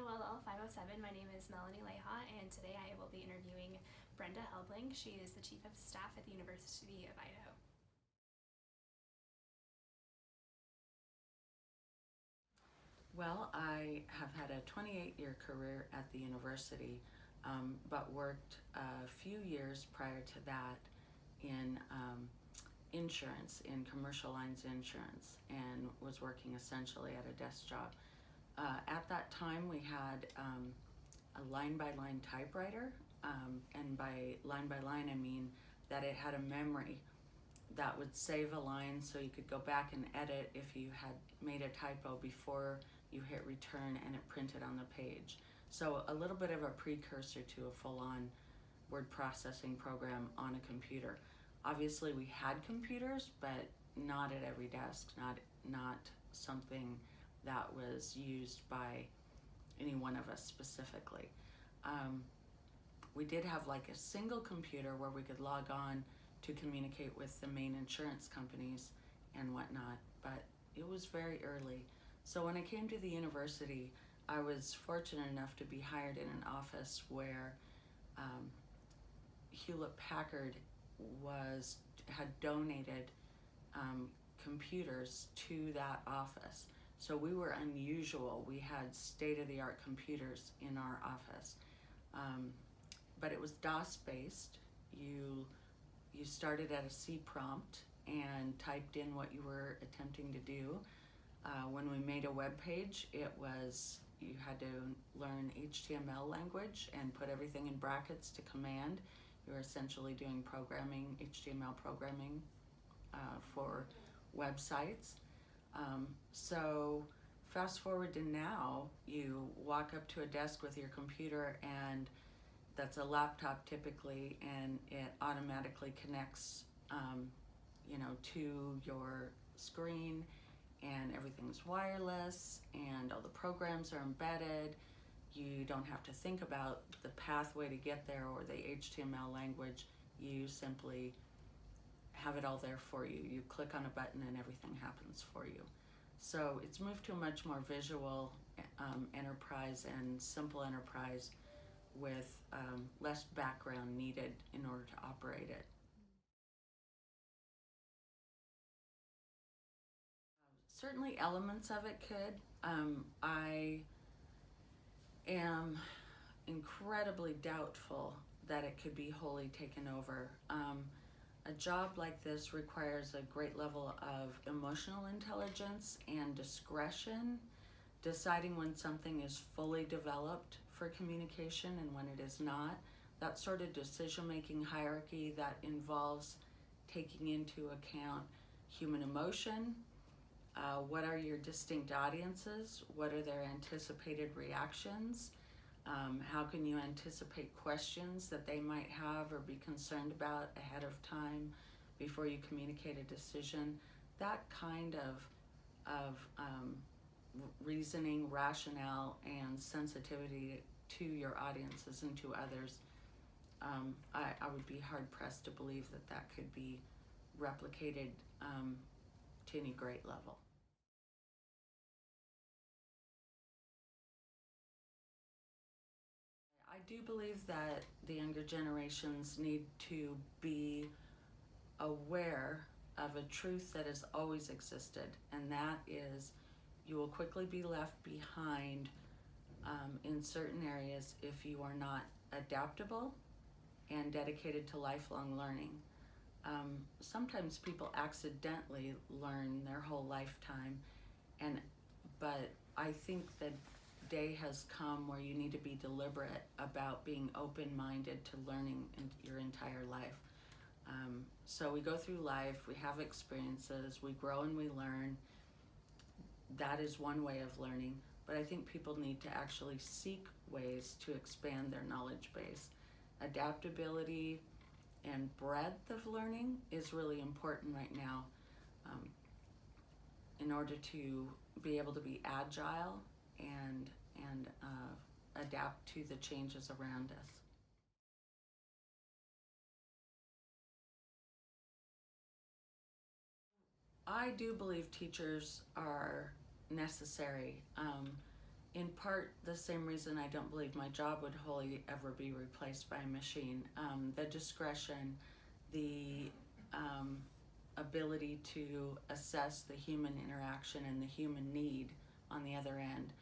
AOLL 507. My name is Melanie Leha, and today I will be interviewing Brenda Helbling. She is the Chief of Staff at the University of Idaho. Well, I have had a 28-year career at the university, but worked a few years prior to that in insurance, in commercial lines insurance, and was working essentially at a desk job. At that time, we had a line-by-line typewriter, and by line-by-line, I mean that it had a memory that would save a line so you could go back and edit if you had made a typo before you hit return and it printed on the page. So a little bit of a precursor to a full-on word processing program on a computer. Obviously we had computers, but not at every desk, not something that was used by any one of us specifically. We did have like a single computer where we could log on to communicate with the main insurance companies and whatnot, but it was very early. So when I came to the university, I was fortunate enough to be hired in an office where Hewlett-Packard had donated computers to that office. So we were unusual. We had state-of-the-art computers in our office, but it was DOS-based. You started at a C prompt and typed in what you were attempting to do. When we made a web page, you had to learn HTML language and put everything in brackets to command. You were essentially doing programming, HTML programming for websites. So fast forward to now, you walk up to a desk with your computer, and that's a laptop typically, and it automatically connects to your screen, and everything's wireless and all the programs are embedded. You don't have to think about the pathway to get there or the HTML language. You simply have it all there for you. You click on a button and everything happens for you. So it's moved to a much more visual enterprise and simple enterprise with less background needed in order to operate it. Certainly elements of it could. I am incredibly doubtful that it could be wholly taken over. A job like this requires a great level of emotional intelligence and discretion, deciding when something is fully developed for communication and when it is not. That sort of decision-making hierarchy that involves taking into account human emotion. What are your distinct audiences? What are their anticipated reactions? How can you anticipate questions that they might have or be concerned about ahead of time before you communicate a decision? That kind of reasoning, rationale, and sensitivity to your audiences and to others, I would be hard-pressed to believe that could be replicated to any great level. I do believe that the younger generations need to be aware of a truth that has always existed, and that is you will quickly be left behind in certain areas if you are not adaptable and dedicated to lifelong learning. Sometimes people accidentally learn their whole lifetime, but I think the day has come where you need to be deliberate about being open-minded to learning in your entire life. So we go through life, we have experiences, we grow and we learn. That is one way of learning, but I think people need to actually seek ways to expand their knowledge base. Adaptability and breadth of learning is really important right now in order to be able to be agile and adapt to the changes around us. I do believe teachers are necessary. in part the same reason I don't believe my job would wholly ever be replaced by a machine. The discretion, the ability to assess the human interaction and the human need on the other end.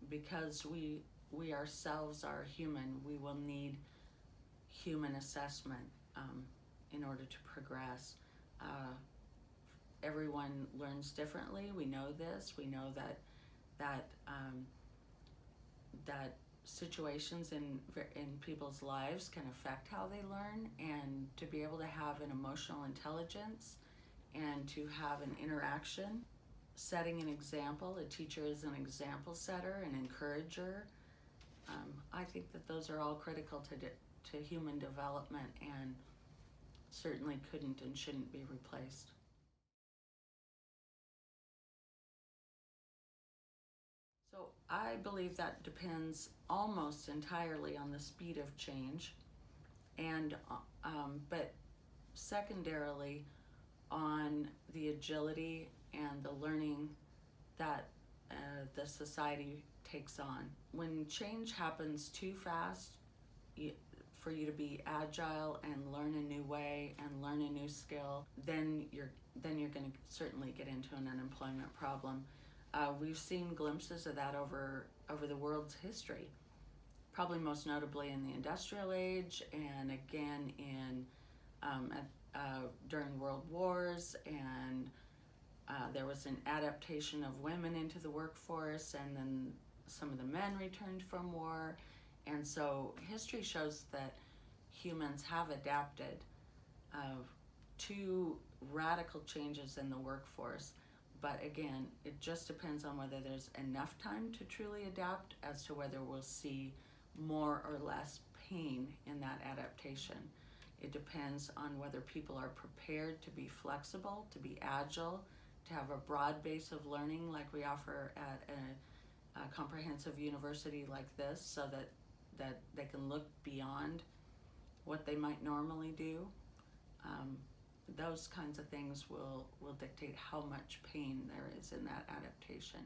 Because we ourselves are human, we will need human assessment in order to progress. Everyone learns differently. We know this. We know that situations in people's lives can affect how they learn, and to be able to have an emotional intelligence and to have an interaction, setting an example. A teacher is an example setter, an encourager. I think that those are all critical to human development, and certainly couldn't and shouldn't be replaced. So I believe that depends almost entirely on the speed of change, and but secondarily on the agility and the learning that the society takes on. When change happens too fast, for you to be agile and learn a new way and learn a new skill, then you're going to certainly get into an unemployment problem. We've seen glimpses of that over the world's history, probably most notably in the industrial age, and again in during world wars, and there was an adaptation of women into the workforce, and then some of the men returned from war. And so history shows that humans have adapted to radical changes in the workforce. But again, it just depends on whether there's enough time to truly adapt, as to whether we'll see more or less pain in that adaptation. It depends on whether people are prepared to be flexible, to be agile, to have a broad base of learning like we offer at a comprehensive university like this, so that they can look beyond what they might normally do. Those kinds of things will dictate how much pain there is in that adaptation.